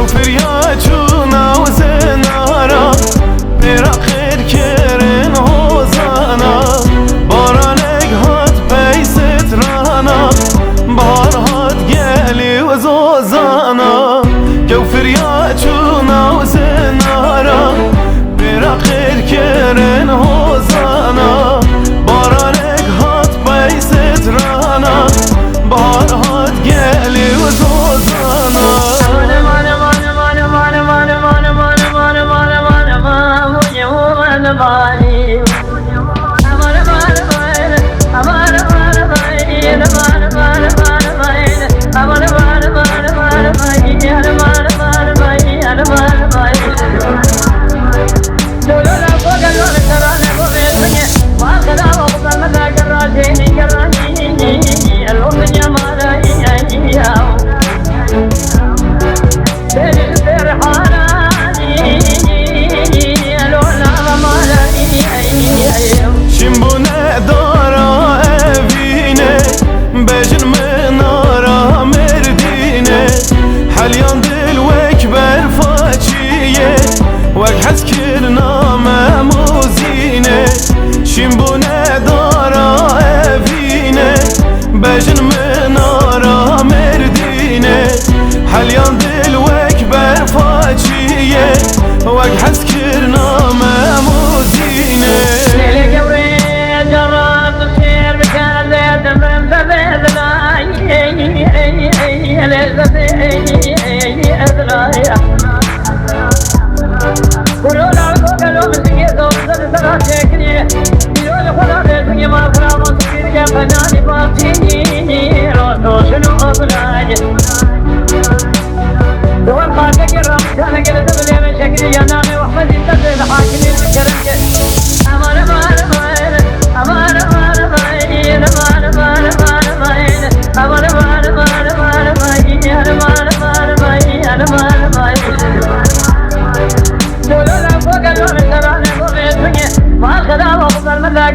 كوفر يا چونا و زنارا برا خیر کرن هوزانا بارانک هات پیست رانا بار هات گلی و زوزانا كوفر يا چونا و زنارا برا خیر کرن هوزانا بارانک هات پیست رانا بار هات گلی و زوزانا بجن منارا مردينه حليان دل وك بالفاچيه وك حس كرنا مموزينه شمبونه دارا افينه بجن منارا مردينه حليان دل وك بالفاچيه وك حس كرنا مموزينه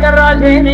قراني